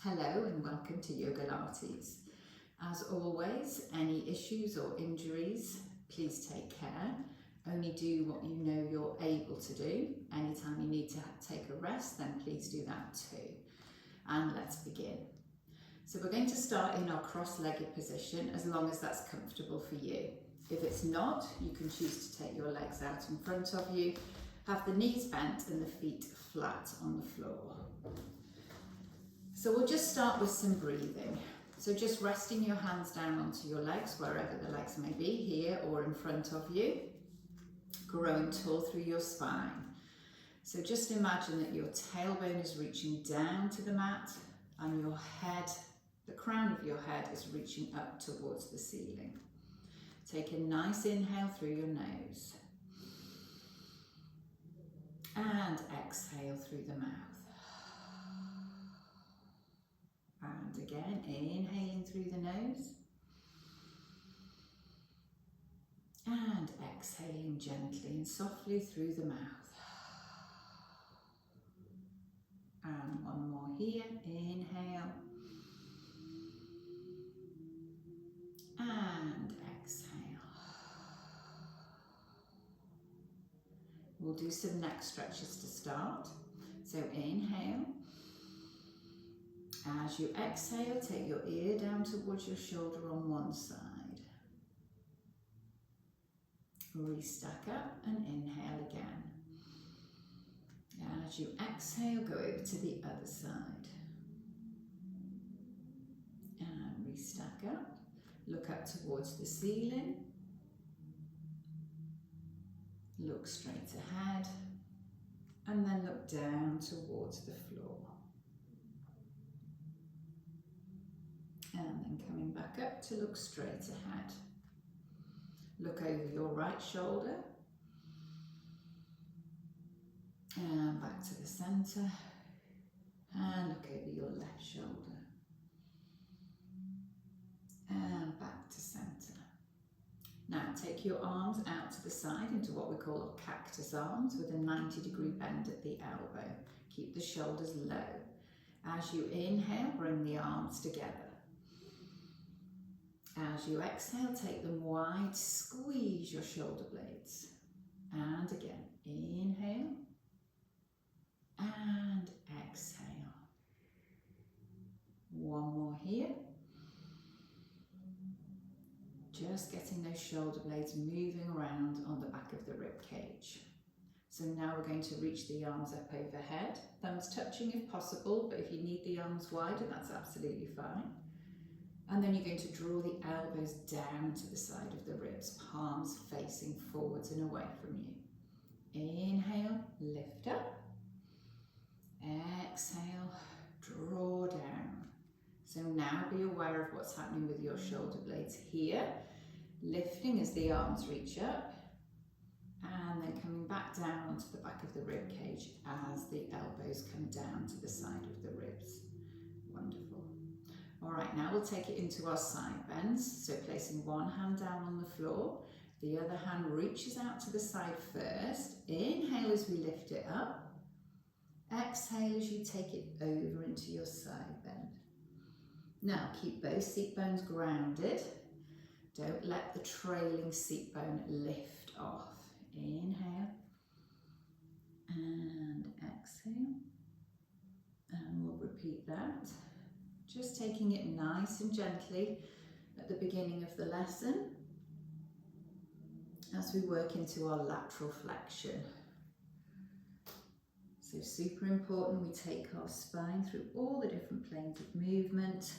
Hello and welcome to Yogalates. As always, any issues or injuries, please take care. Only do what you know you're able to do. Anytime you need to take a rest, then please do that too. And let's begin. So we're going to start in our cross-legged position as long as that's comfortable for you. If it's not, you can choose to take your legs out in front of you, have the knees bent and the feet flat on the floor. So we'll just start with some breathing. So just resting your hands down onto your legs, wherever the legs may be, here or in front of you, growing tall through your spine. So just imagine that your tailbone is reaching down to the mat and your head, the crown of your head is reaching up towards the ceiling. Take a nice inhale through your nose and exhale through the mouth. And again, inhaling through the nose and exhaling gently and softly through the mouth. And one more here, inhale and exhale. We'll do some neck stretches to start. So inhale. As you exhale, take your ear down towards your shoulder on one side. Restack up and inhale again. As you exhale, go over to the other side. And restack up. Look up towards the ceiling. Look straight ahead. And then look down towards the floor. And then coming back up to look straight ahead. Look over your right shoulder. And back to the centre. And look over your left shoulder. And back to centre. Now take your arms out to the side into what we call cactus arms with a 90-degree bend at the elbow. Keep the shoulders low. As you inhale, bring the arms together. As you exhale, take them wide, squeeze your shoulder blades. And again, inhale and exhale. One more here. Just getting those shoulder blades moving around on the back of the rib cage. So now we're going to reach the arms up overhead, thumbs touching if possible, but if you need the arms wider, that's absolutely fine. And then you're going to draw the elbows down to the side of the ribs, palms facing forwards and away from you. Inhale, lift up. Exhale, draw down. So now be aware of what's happening with your shoulder blades here. Lifting as the arms reach up. And then coming back down onto the back of the rib cage as the elbows come down to the side of the ribs. Wonderful. All right, now we'll take it into our side bends. So placing one hand down on the floor, the other hand reaches out to the side first. Inhale as we lift it up. Exhale as you take it over into your side bend. Now keep both seat bones grounded. Don't let the trailing seat bone lift off. Inhale and exhale. And we'll repeat that. Just taking it nice and gently at the beginning of the lesson as we work into our lateral flexion. So super important we take our spine through all the different planes of movement,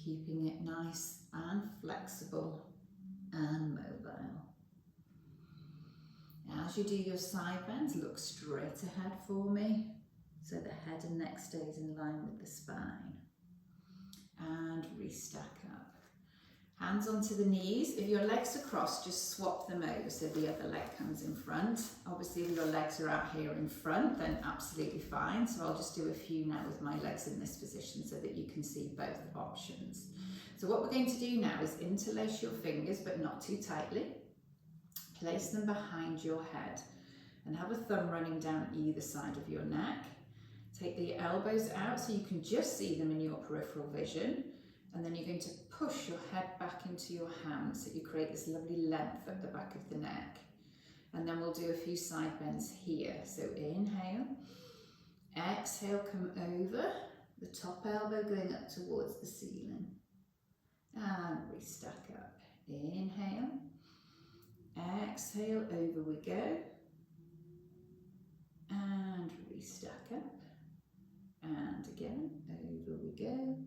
keeping it nice and flexible and mobile. As you do your side bends, look straight ahead for me. So the head and neck stays in line with the spine. And restack up. Hands onto the knees. If your legs are crossed, just swap them over so the other leg comes in front. Obviously, if your legs are out here in front, then absolutely fine. So I'll just do a few now with my legs in this position so that you can see both options. So what we're going to do now is interlace your fingers, but not too tightly. Place them behind your head and have a thumb running down either side of your neck. Take the elbows out so you can just see them in your peripheral vision. And then you're going to push your head back into your hands so you create this lovely length at the back of the neck. And then we'll do a few side bends here. So inhale, exhale, come over, the top elbow going up towards the ceiling. And we stack up. Inhale, exhale, over we go. And re-stack up. And again, over we go.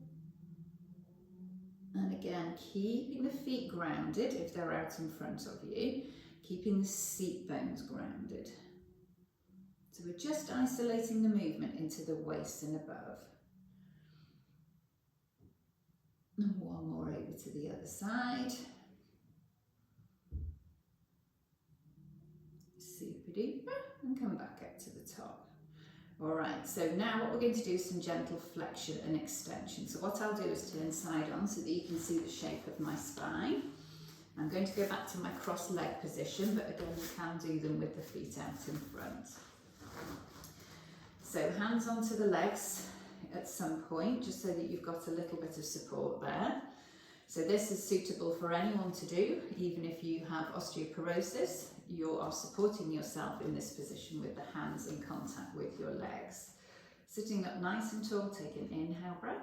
And again, keeping the feet grounded if they're out in front of you, keeping the seat bones grounded. So we're just isolating the movement into the waist and above. And one more over to the other side. Super duper, and come back up to the top. All right, so now what we're going to do is some gentle flexion and extension. So what I'll do is turn side on so that you can see the shape of my spine. I'm going to go back to my cross leg position, but again, you can do them with the feet out in front. So hands onto the legs at some point, just so that you've got a little bit of support there. So this is suitable for anyone to do, even if you have osteoporosis. You are supporting yourself in this position with the hands in contact with your legs. Sitting up nice and tall, take an inhale breath.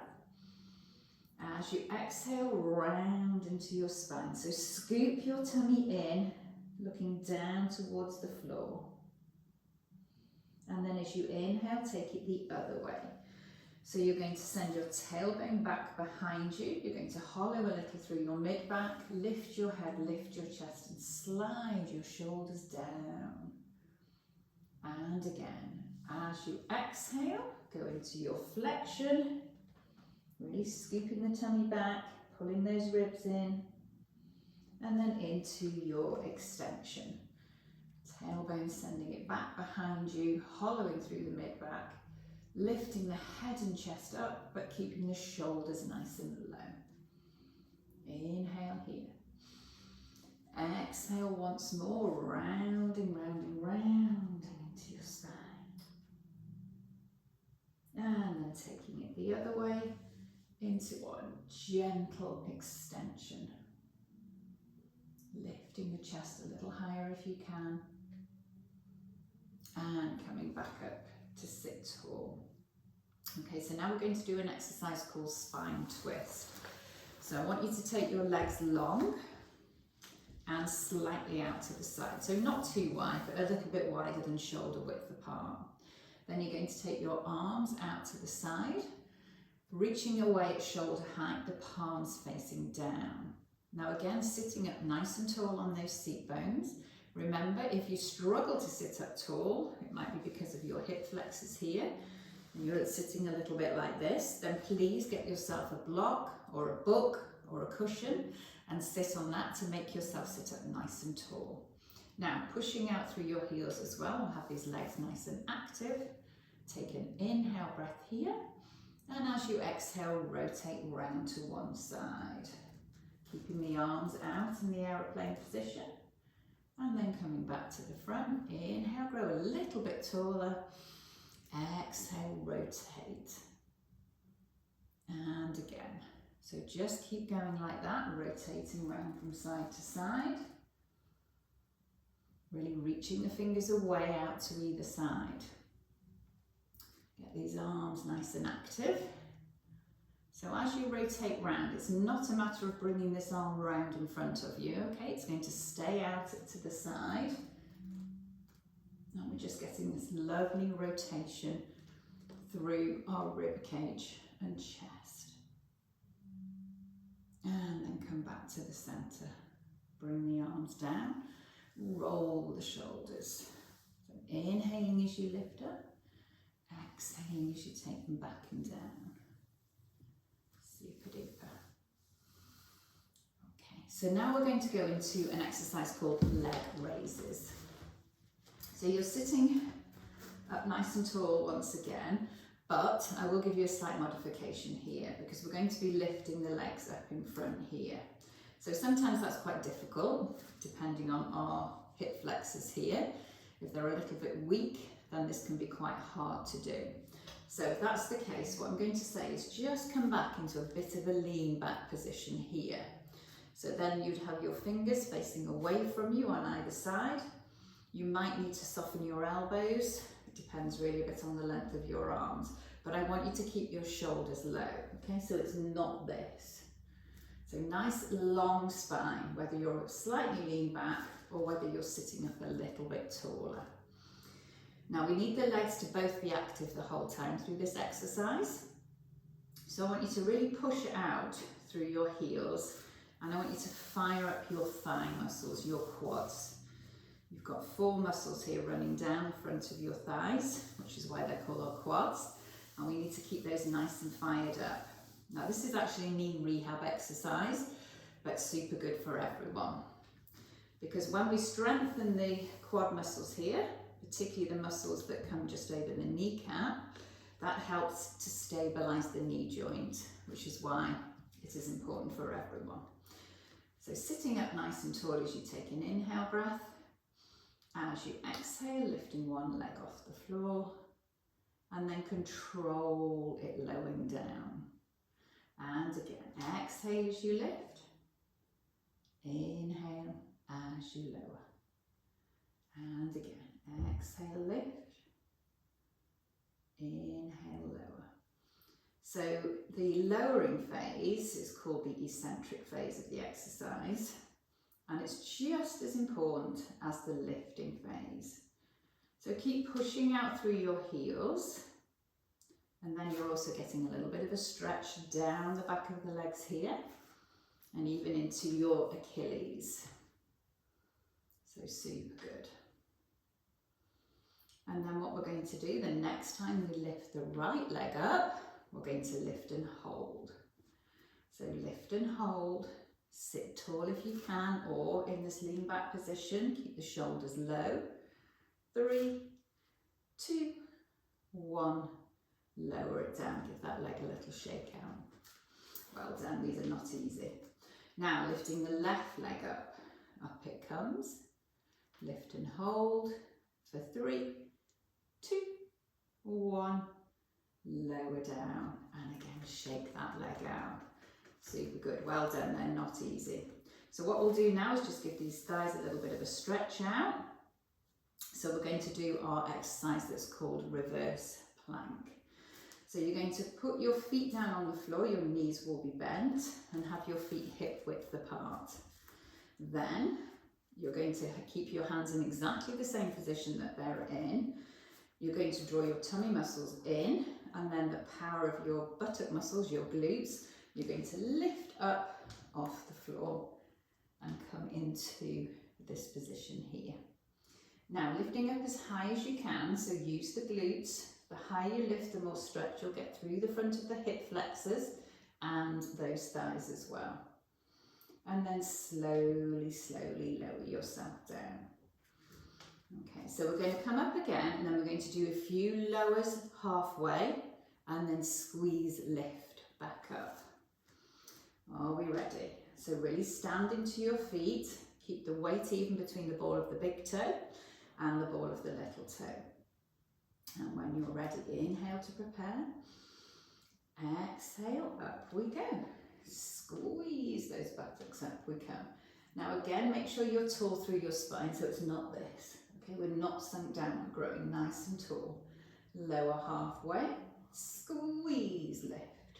As you exhale, round into your spine. So scoop your tummy in, looking down towards the floor. And then as you inhale, take it the other way. So you're going to send your tailbone back behind you. You're going to hollow a little through your mid-back, lift your head, lift your chest, and slide your shoulders down. And again, as you exhale, go into your flexion, really scooping the tummy back, pulling those ribs in, and then into your extension. Tailbone sending it back behind you, hollowing through the mid-back, lifting the head and chest up, but keeping the shoulders nice and low. Inhale here. Exhale once more, rounding, rounding, rounding into your spine. And then taking it the other way into one gentle extension. Lifting the chest a little higher if you can. And coming back up to sit tall. Okay, so now we're going to do an exercise called spine twist. So I want you to take your legs long and slightly out to the side. So not too wide, but a little bit wider than shoulder width apart. Then you're going to take your arms out to the side, reaching away at shoulder height, the palms facing down. Now again, sitting up nice and tall on those seat bones. Remember, if you struggle to sit up tall, it might be because of your hip flexors here, and you're sitting a little bit like this, then please get yourself a block or a book or a cushion and sit on that to make yourself sit up nice and tall. Now, pushing out through your heels as well, we'll have these legs nice and active. Take an inhale breath here, and as you exhale, rotate round to one side. Keeping the arms out in the aeroplane position. And then coming back to the front, inhale, grow a little bit taller, exhale, rotate, and again. So just keep going like that, rotating round from side to side, really reaching the fingers away out to either side. Get these arms nice and active. So as you rotate round, it's not a matter of bringing this arm round in front of you, okay? It's going to stay out to the side. And we're just getting this lovely rotation through our rib cage and chest. And then come back to the center. Bring the arms down, roll the shoulders. So inhaling as you lift up, exhaling as you take them back and down. Super duper. Okay, so now we're going to go into an exercise called leg raises. So you're sitting up nice and tall once again, but I will give you a slight modification here because we're going to be lifting the legs up in front here. So sometimes that's quite difficult depending on our hip flexors here. If they're a little bit weak, then this can be quite hard to do. So if that's the case, what I'm going to say is just come back into a bit of a lean back position here. So then you'd have your fingers facing away from you on either side. You might need to soften your elbows. It depends really a bit on the length of your arms, but I want you to keep your shoulders low, okay? So it's not this. So nice long spine, whether you're slightly lean back or whether you're sitting up a little bit taller. Now we need the legs to both be active the whole time through this exercise. So I want you to really push out through your heels, and I want you to fire up your thigh muscles, your quads. You've got 4 muscles here running down the front of your thighs, which is why they're called our quads, and we need to keep those nice and fired up. Now this is actually a knee rehab exercise, but super good for everyone. Because when we strengthen the quad muscles here, particularly the muscles that come just over the kneecap, that helps to stabilize the knee joint, which is why it is important for everyone. So sitting up nice and tall as you take an inhale breath, as you exhale, lifting one leg off the floor, and then control it lowering down. And again, exhale as you lift, inhale as you lower, and again, exhale, lift, inhale, lower. So the lowering phase is called the eccentric phase of the exercise, and it's just as important as the lifting phase. So keep pushing out through your heels, and then you're also getting a little bit of a stretch down the back of the legs here, and even into your Achilles. So super good. And then what we're going to do, the next time we lift the right leg up, we're going to lift and hold. So lift and hold, sit tall if you can, or in this lean back position, keep the shoulders low. 3, 2, 1, lower it down, give that leg a little shake out. Well done, these are not easy. Now lifting the left leg up, up it comes, lift and hold for 3, 2, 1, lower down, and again shake that leg out. Super good, well done, they're not easy. So what we'll do now is just give these thighs a little bit of a stretch out. So we're going to do our exercise that's called reverse plank. So you're going to put your feet down on the floor, your knees will be bent, and have your feet hip width apart. Then you're going to keep your hands in exactly the same position that they're in. You're going to draw your tummy muscles in, and then the power of your buttock muscles, your glutes, you're going to lift up off the floor and come into this position here. Now lifting up as high as you can, so use the glutes. The higher you lift, the more stretch you'll get through the front of the hip flexors and those thighs as well. And then slowly, slowly lower yourself down. Okay, so we're going to come up again, and then we're going to do a few lowers halfway, and then squeeze, lift back up. Are we ready? So really stand into your feet, keep the weight even between the ball of the big toe and the ball of the little toe. And when you're ready, inhale to prepare. Exhale, up we go. Squeeze those buttocks, up we come. Now again, make sure you're tall through your spine, so it's not this. Okay, we're not sunk down, we're growing nice and tall. Lower halfway, squeeze, lift.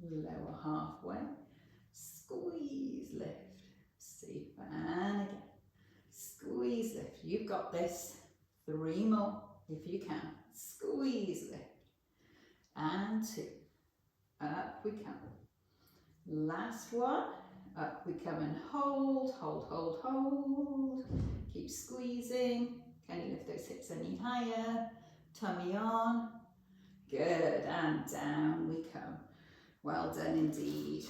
Lower halfway, squeeze, lift. Super, and again. Squeeze, lift. You've got this. 3 more if you can. Squeeze, lift. And 2. Up we come. Last one. Up we come and hold, hold, hold, hold. Keep squeezing. Can you lift those hips any higher? Tummy on. Good, and down we come. Well done indeed.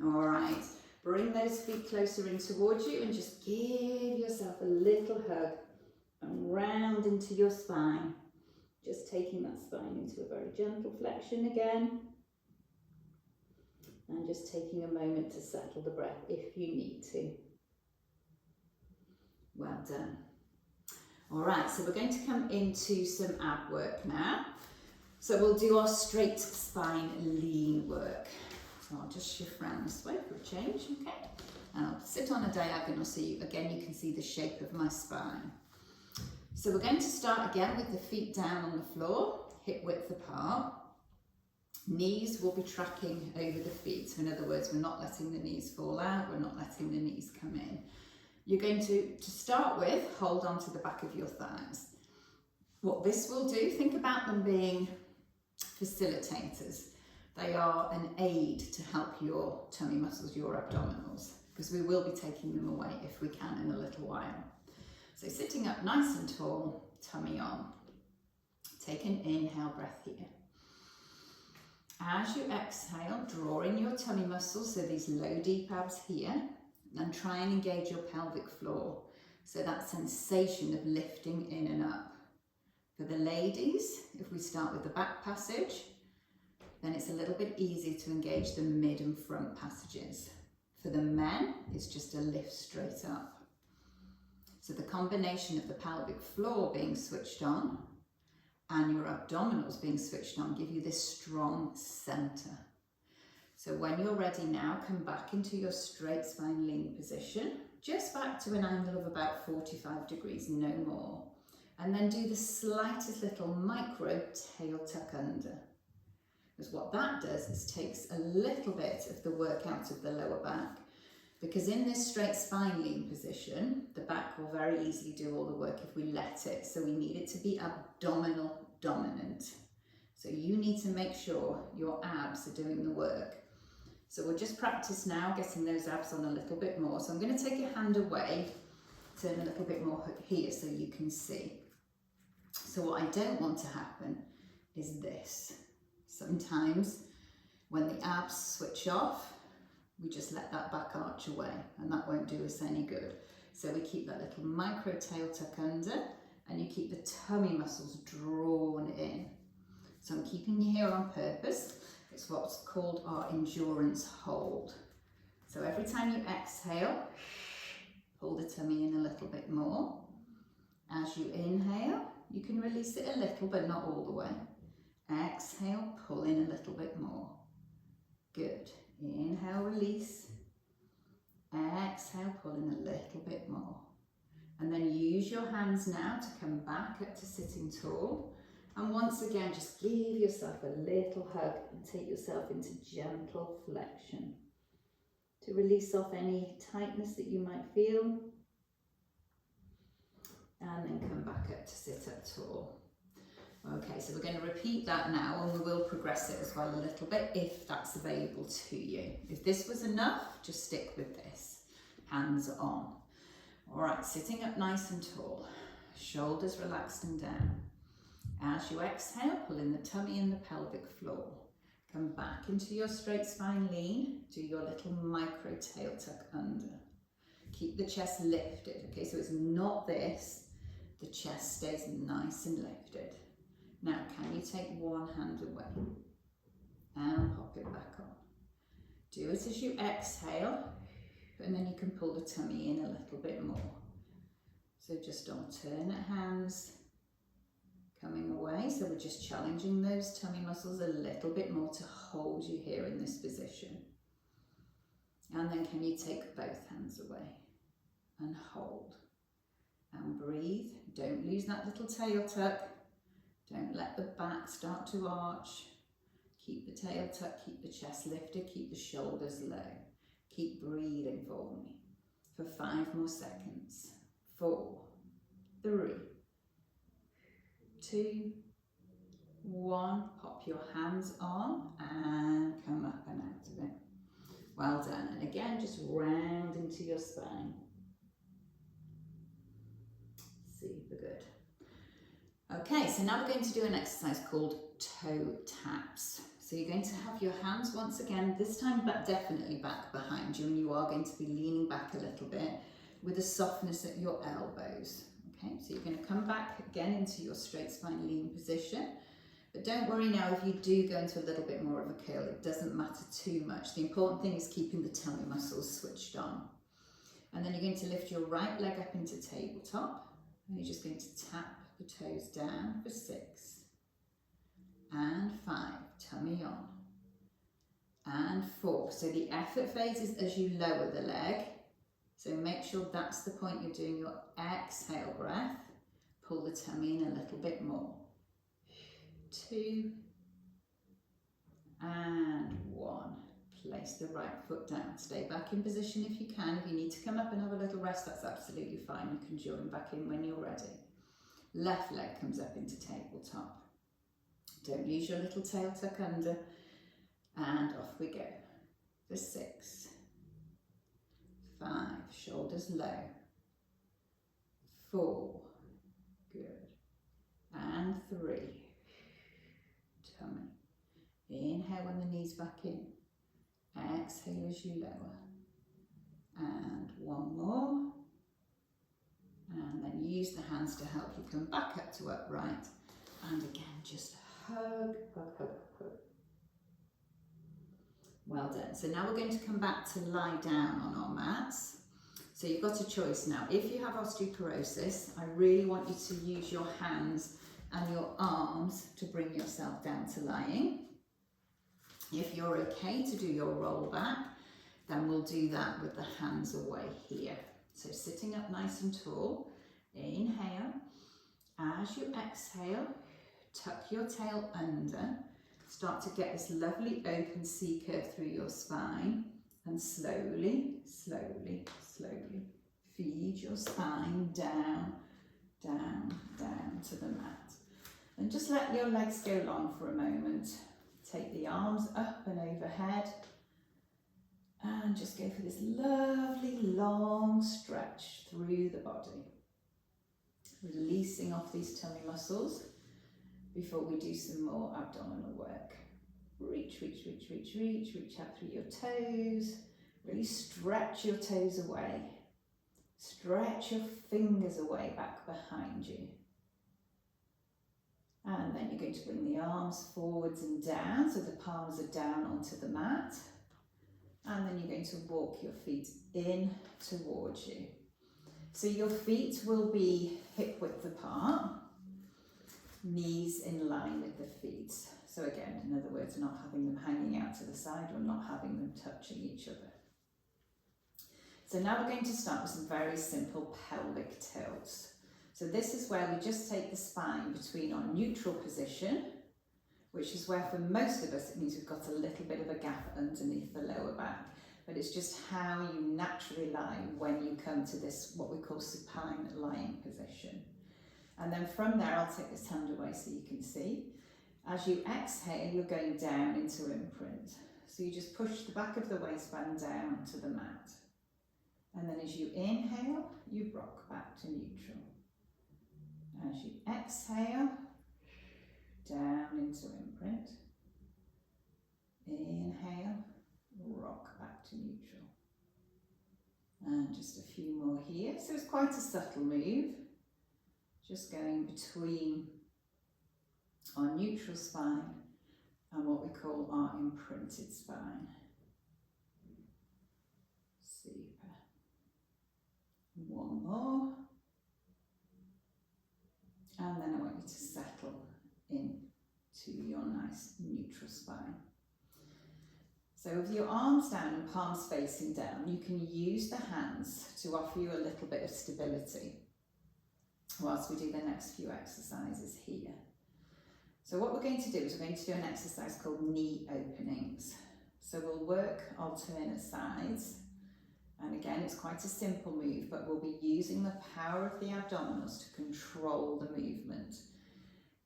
All right, bring those feet closer in towards you and just give yourself a little hug and round into your spine. Just taking that spine into a very gentle flexion again. And just taking a moment to settle the breath if you need to. Well done. All right, so we're going to come into some ab work now. So we'll do our straight spine lean work. So I'll just shift round this way for a change, okay? And I'll sit on a diagonal so you can see the shape of my spine. So we're going to start again with the feet down on the floor, hip width apart. Knees will be tracking over the feet. So in other words, we're not letting the knees fall out, we're not letting the knees come in. You're going to start with, hold on to the back of your thighs. What this will do, think about them being facilitators. They are an aid to help your tummy muscles, your abdominals, because we will be taking them away if we can in a little while. So sitting up nice and tall, tummy on. Take an inhale breath here. As you exhale, draw in your tummy muscles, so these low deep abs here, and try and engage your pelvic floor. So that sensation of lifting in and up. For the ladies, if we start with the back passage, then it's a little bit easier to engage the mid and front passages. For the men, it's just a lift straight up. So the combination of the pelvic floor being switched on and your abdominals being switched on give you this strong center. So when you're ready now, come back into your straight spine lean position, just back to an angle of about 45 degrees, no more. And then do the slightest little micro tail tuck under. Because what that does is takes a little bit of the work out of the lower back. Because in this straight spine lean position, the back will very easily do all the work if we let it. So we need it to be abdominal dominant. So you need to make sure your abs are doing the work. So we'll just practice now getting those abs on a little bit more. So I'm going to take your hand away, turn a little bit more here so you can see. So what I don't want to happen is this. Sometimes when the abs switch off, we just let that back arch away and that won't do us any good. So we keep that little micro tail tuck under and you keep the tummy muscles drawn in. So I'm keeping you here on purpose. It's what's called our endurance hold. So every time you exhale, pull the tummy in a little bit more. As you inhale, you can release it a little, but not all the way. Exhale, pull in a little bit more. Good. Inhale, release. Exhale, pull in a little bit more. And then use your hands now to come back up to sitting tall. And once again, just give yourself a little hug and take yourself into gentle flexion to release off any tightness that you might feel. And then come back up to sit up tall. Okay, so we're going to repeat that now and we will progress it as well a little bit if that's available to you. If this was enough, just stick with this. Hands on. All right, sitting up nice and tall. Shoulders relaxed and down. As you exhale, pull in the tummy and the pelvic floor. Come back into your straight spine lean. Do your little micro tail tuck under. Keep the chest lifted. Okay, so it's not this. The chest stays nice and lifted. Now, can you take one hand away and pop it back on? Do it as you exhale, and then you can pull the tummy in a little bit more. So just alternate hands coming away. So we're just challenging those tummy muscles a little bit more to hold you here in this position. And then can you take both hands away and hold and breathe. Don't lose that little tail tuck. Don't let the back start to arch. Keep the tail tuck, keep the chest lifted, keep the shoulders low. Keep breathing for me for 5 more seconds. 4, 3, 2, 1. Pop your hands on and come up and out of it. Well done. And again, just round into your spine. Super good. Okay, so now we're going to do an exercise called toe taps. So you're going to have your hands once again, this time back, definitely back behind you, and you are going to be leaning back a little bit with a softness at your elbows. Okay, so you're going to come back again into your straight spine lean position. But don't worry now if you do go into a little bit more of a curl, it doesn't matter too much. The important thing is keeping the tummy muscles switched on. And then you're going to lift your right leg up into tabletop, and you're just going to tap the toes down for 6, and 5, tummy on, and 4. So the effort phase is as you lower the leg. So make sure that's the point you're doing your exhale breath. Pull the tummy in a little bit more. 2 and 1. Place the right foot down. Stay back in position if you can. If you need to come up and have a little rest, that's absolutely fine. You can join back in when you're ready. Left leg comes up into tabletop. Don't lose your little tail tuck under. And off we go. For 6, 5, shoulders low. 4, good. And 3, tummy. Inhale when the knees back in. Exhale as you lower. And 1 more. And then use the hands to help you come back up to upright. And again, just hug, hug, hug, hug. Well done. So now we're going to come back to lie down on our mats. So you've got a choice now. If you have osteoporosis, I really want you to use your hands and your arms to bring yourself down to lying. If you're okay to do your roll back, then we'll do that with the hands away here. So sitting up nice and tall, inhale. As you exhale, tuck your tail under. Start to get this lovely open C curve through your spine, and slowly, slowly, slowly feed your spine down, down, down to the mat. And just let your legs go long for a moment. Take the arms up and overhead and just go for this lovely long stretch through the body. Releasing off these tummy muscles before we do some more abdominal work. Reach, reach, reach, reach, reach, reach out through your toes. Really stretch your toes away. Stretch your fingers away back behind you. And then you're going to bring the arms forwards and down, so the palms are down onto the mat. And then you're going to walk your feet in towards you. So your feet will be hip width apart, knees in line with the feet. So again, in other words, not having them hanging out to the side or not having them touching each other. So now we're going to start with some very simple pelvic tilts. So this is where we just take the spine between our neutral position, which is where for most of us it means we've got a little bit of a gap underneath the lower back, but it's just how you naturally lie when you come to this, what we call supine lying position. And then from there, I'll take this hand away so you can see. As you exhale, you're going down into imprint. So you just push the back of the waistband down to the mat. And then as you inhale, you rock back to neutral. As you exhale, down into imprint. Inhale, rock back to neutral. And just a few more here. So it's quite a subtle move. Just going between our neutral spine and what we call our imprinted spine. Super. 1 more. And then I want you to settle into your nice neutral spine. So with your arms down and palms facing down, you can use the hands to offer you a little bit of stability whilst we do the next few exercises here. So what we're going to do is we're going to do an exercise called knee openings. So we'll work alternate sides. And again, it's quite a simple move, but we'll be using the power of the abdominals to control the movement.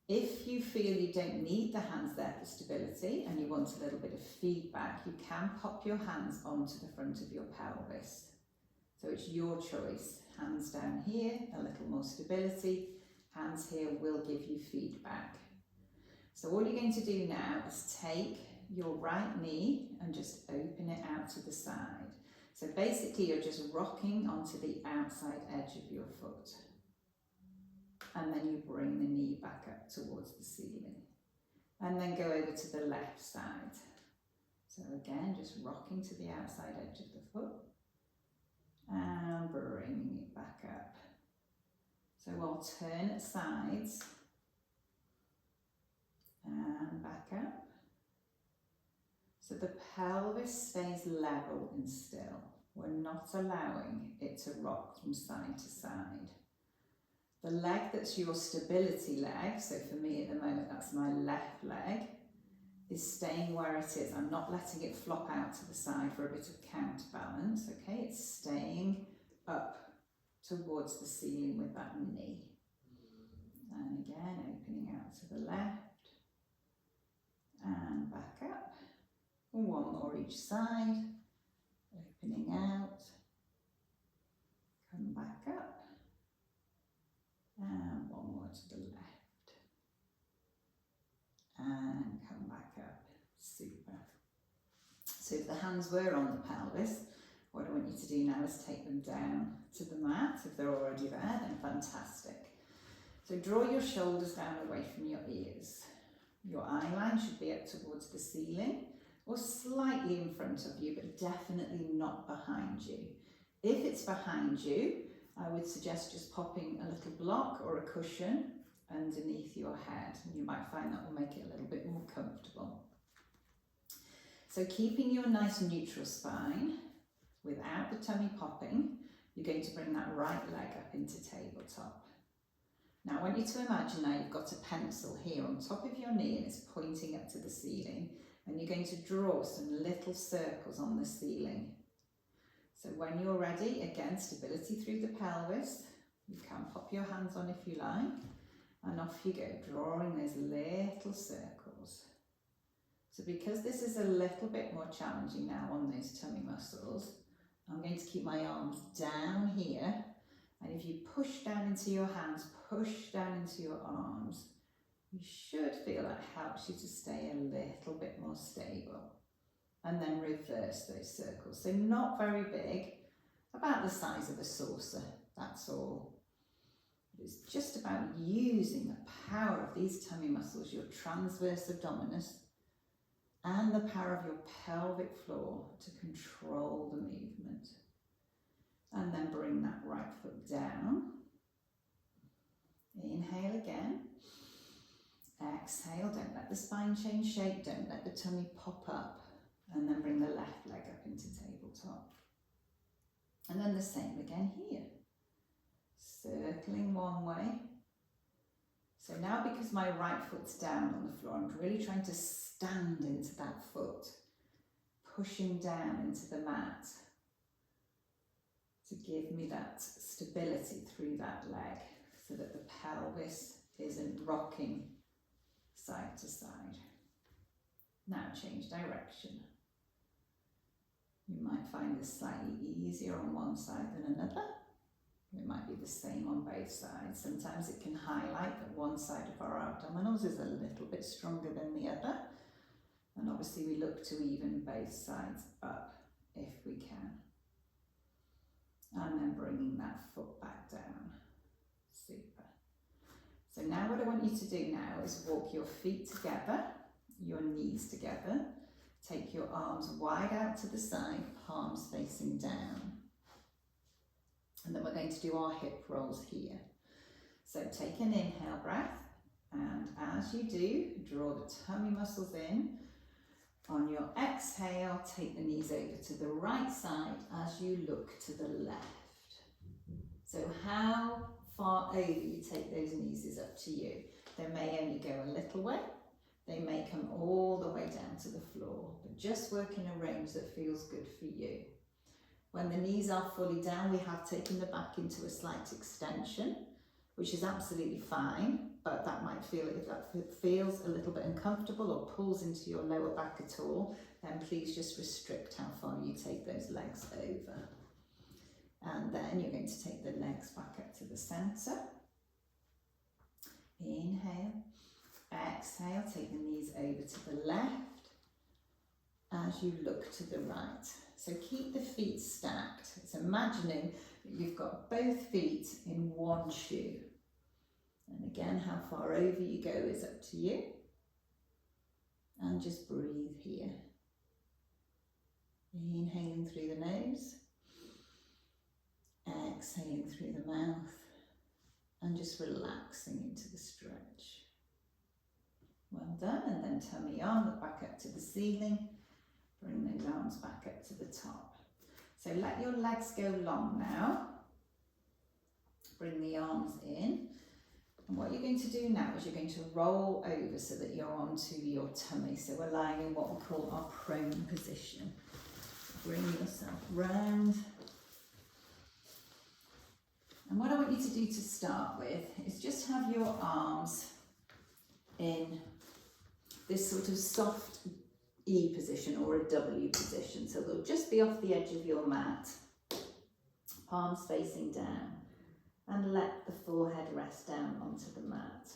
If you feel you don't need the hands there for stability and you want a little bit of feedback, you can pop your hands onto the front of your pelvis. So it's your choice. Hands down here, a little more stability. Hands here will give you feedback. So all you're going to do now is take your right knee and just open it out to the side. So basically you're just rocking onto the outside edge of your foot. And then you bring the knee back up towards the ceiling. And then go over to the left side. So again, just rocking to the outside edge of the foot. And bringing it back up. So alternate sides. and back up. So the pelvis stays level and still. We're not allowing it to rock from side to side. The leg that's your stability leg, so for me at the moment that's my left leg, is staying where it is. I'm not letting it flop out to the side for a bit of counterbalance, okay? It's staying up towards the ceiling with that knee. And again, opening out to the left and back up. One more each side, opening out, come back up, and one more to the left, and come back up. Super. So if the hands were on the pelvis, what I want you to do now is take them down to the mat. If they're already there, then fantastic. So draw your shoulders down away from your ears. Your eye line should be up towards the ceiling, or slightly in front of you, but definitely not behind you. If it's behind you, I would suggest just popping a little block or a cushion underneath your head. You might find that will make it a little bit more comfortable. So keeping your nice neutral spine without the tummy popping, you're going to bring that right leg up into tabletop. Now I want you to imagine now you've got a pencil here on top of your knee and it's pointing up to the ceiling, and you're going to draw some little circles on the ceiling. So when you're ready, again, stability through the pelvis. You can pop your hands on if you like, and off you go, drawing those little circles. So because this is a little bit more challenging now on those tummy muscles, I'm going to keep my arms down here, and if you push down into your hands, push down into your arms, you should feel that helps you to stay a little bit more stable. And then reverse those circles. So not very big, about the size of a saucer, that's all. It's just about using the power of these tummy muscles, your transverse abdominis, and the power of your pelvic floor to control the movement. And then bring that right foot down. Inhale again. Exhale, don't let the spine change shape, don't let the tummy pop up. And then bring the left leg up into tabletop. And then the same again here. Circling one way. So now because my right foot's down on the floor, I'm really trying to stand into that foot, pushing down into the mat to give me that stability through that leg so that the pelvis isn't rocking side to side. Now change direction. You might find this slightly easier on one side than another. It might be the same on both sides. Sometimes it can highlight that one side of our abdominals is a little bit stronger than the other. And obviously we look to even both sides up if we can. And then bringing that foot back down. Super. So now what I want you to do now is walk your feet together, your knees together. Take your arms wide out to the side, palms facing down. And then we're going to do our hip rolls here. So take an inhale breath, and as you do, draw the tummy muscles in. On your exhale, take the knees over to the right side as you look to the left. So how far over you take those knees is up to you. They may only go a little way. They may come all the way down to the floor, but just work in a range that feels good for you. When the knees are fully down, we have taken the back into a slight extension, which is absolutely fine, but that might feel, if that feels a little bit uncomfortable or pulls into your lower back at all, then please just restrict how far you take those legs over. And then you're going to take the legs back up to the center. Inhale. Exhale, take the knees over to the left as you look to the right. So keep the feet stacked. It's imagining that you've got both feet in one shoe. And again, how far over you go is up to you. And just breathe here. Inhaling through the nose. Exhaling through the mouth. And just relaxing into the stretch. Well done. And then tummy on, look back up to the ceiling. Bring those arms back up to the top. So let your legs go long now. Bring the arms in. And what you're going to do now is you're going to roll over so that you're onto your tummy. So we're lying in what we call our prone position. Bring yourself round. And what I want you to do to start with is just have your arms in this sort of soft E position or a W position. So they'll just be off the edge of your mat, palms facing down, and let the forehead rest down onto the mat.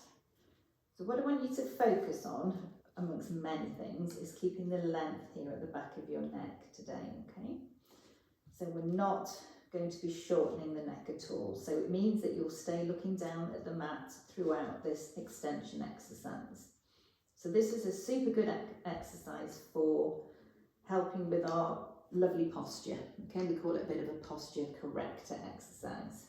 So what I want you to focus on, amongst many things, is keeping the length here at the back of your neck today, okay? So we're not going to be shortening the neck at all. So it means that you'll stay looking down at the mat throughout this extension exercise. So this is a super good exercise for helping with our lovely posture. Okay, we call it a bit of a posture corrector exercise.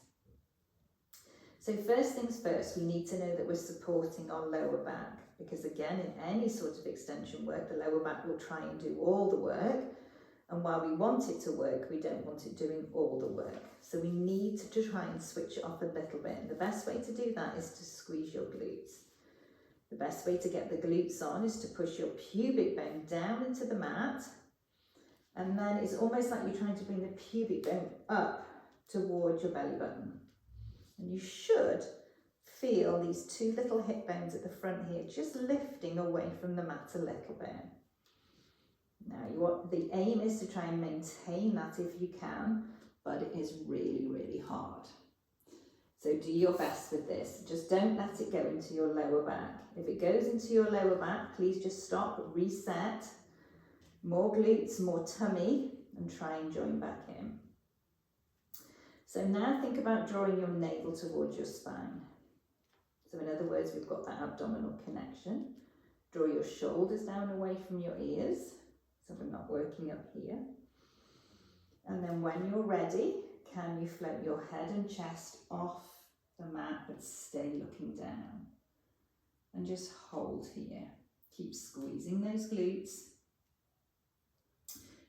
So first things first, we need to know that we're supporting our lower back, because again, in any sort of extension work, the lower back will try and do all the work. And while we want it to work, we don't want it doing all the work. So we need to try and switch it off a little bit. And the best way to do that is to squeeze your glutes. The best way to get the glutes on is to push your pubic bone down into the mat. And then it's almost like you're trying to bring the pubic bone up towards your belly button. And you should feel these two little hip bones at the front here just lifting away from the mat a little bit. Now, the aim is to try and maintain that if you can, but it is really, really hard. So do your best with this. Just don't let it go into your lower back. If it goes into your lower back, please just stop, reset, more glutes, more tummy, and try and join back in. So now think about drawing your navel towards your spine. So in other words, we've got that abdominal connection. Draw your shoulders down away from your ears. So we're not working up here. And then when you're ready, can you float your head and chest off the mat, but stay looking down. And just hold here. Keep squeezing those glutes.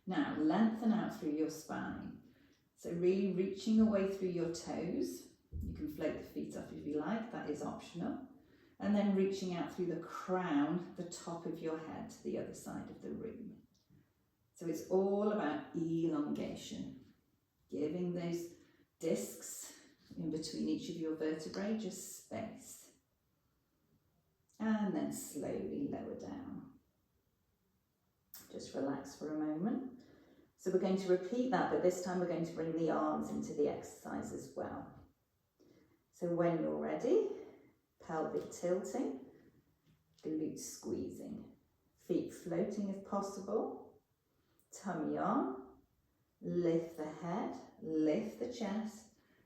Now lengthen out through your spine. So really reaching away through your toes. You can float the feet up if you like, that is optional. And then reaching out through the crown, the top of your head to the other side of the room. So it's all about elongation, giving those discs in between each of your vertebrae just space. And then slowly lower down. Just relax for a moment. So we're going to repeat that, but this time we're going to bring the arms into the exercise as well. So when you're ready, pelvic tilting, glutes squeezing, feet floating if possible. Tummy on, lift the head, lift the chest,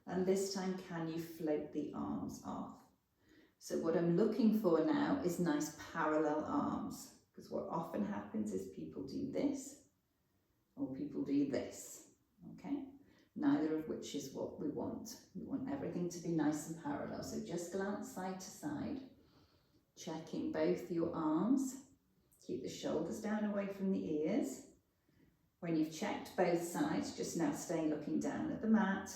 and this time can you float the arms off? So what I'm looking for now is nice parallel arms, because what often happens is people do this or people do this, okay? Neither of which is what we want. We want everything to be nice and parallel. So just glance side to side, checking both your arms, keep the shoulders down away from the ears. When you've checked both sides, just now stay looking down at the mat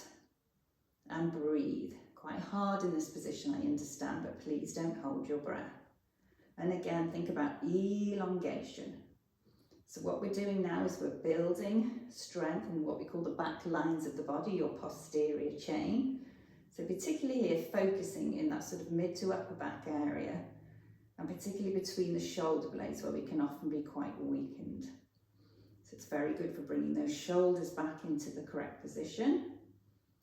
and breathe. Quite hard in this position, I understand, but please don't hold your breath. And again, think about elongation. So what we're doing now is we're building strength in what we call the back lines of the body, your posterior chain. So particularly here, focusing in that sort of mid to upper back area, and particularly between the shoulder blades where we can often be quite weakened. So it's very good for bringing those shoulders back into the correct position.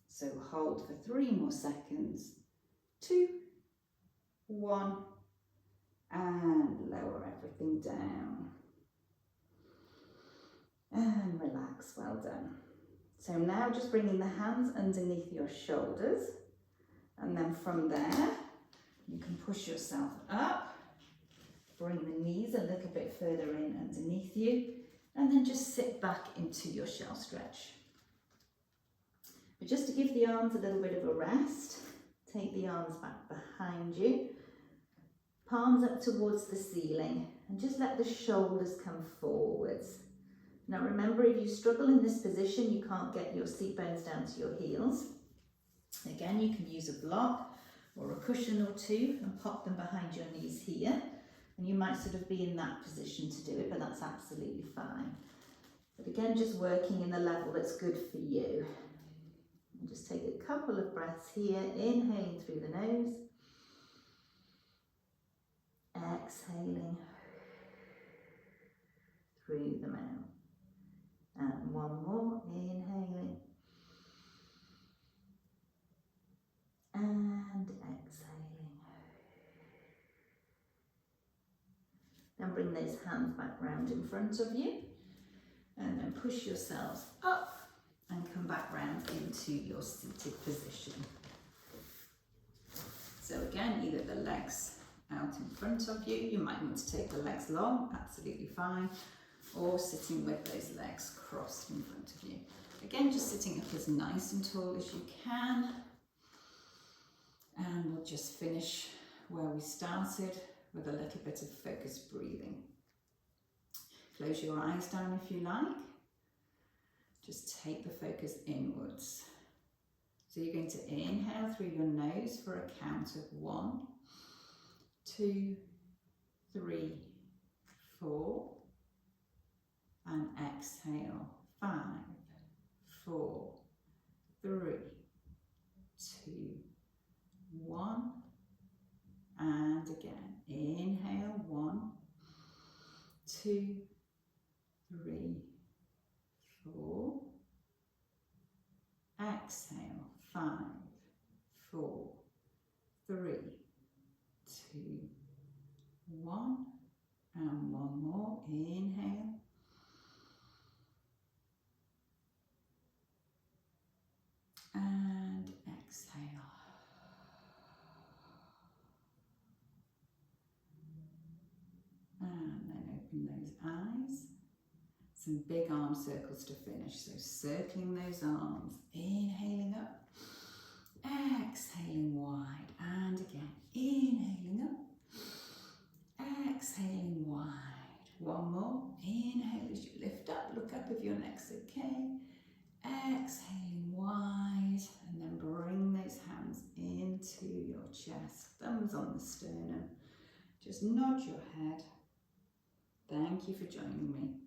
So hold for 3 more seconds. 2, 1, and lower everything down. And relax, well done. So now just bringing the hands underneath your shoulders. And then from there, you can push yourself up. Bring the knees a little bit further in underneath you. And then just sit back into your shell stretch. But just to give the arms a little bit of a rest, take the arms back behind you. Palms up towards the ceiling, and just let the shoulders come forwards. Now remember, if you struggle in this position, you can't get your seat bones down to your heels. Again, you can use a block or a cushion or two and pop them behind your knees here. And you might sort of be in that position to do it, but that's absolutely fine. But again, just working in the level that's good for you. And just take a couple of breaths here, inhaling through the nose, exhaling through the mouth. And one more, inhaling and exhaling. Then bring those hands back round in front of you, and then push yourselves up and come back round into your seated position. So again, either the legs out in front of you, you might want to take the legs long, absolutely fine, or sitting with those legs crossed in front of you. Again, just sitting up as nice and tall as you can. And we'll just finish where we started with a little bit of focused breathing. Close your eyes down if you like. Just take the focus inwards. So you're going to inhale through your nose for a count of 1, 2, 3, 4. And exhale, 5, 4, 3, 2, 1. And again, inhale, 1, 2, 3, 4. Exhale, 5, 4, 3, 2, 1. And one more, inhale. And exhale. And then open those eyes. Some big arm circles to finish. So circling those arms, inhaling up, exhaling wide, and again, inhaling up, exhaling wide. One more, inhale as you lift up, look up if your neck's okay. Exhaling wide, and then bring those hands into your chest, thumbs on the sternum. Just nod your head. Thank you for joining me.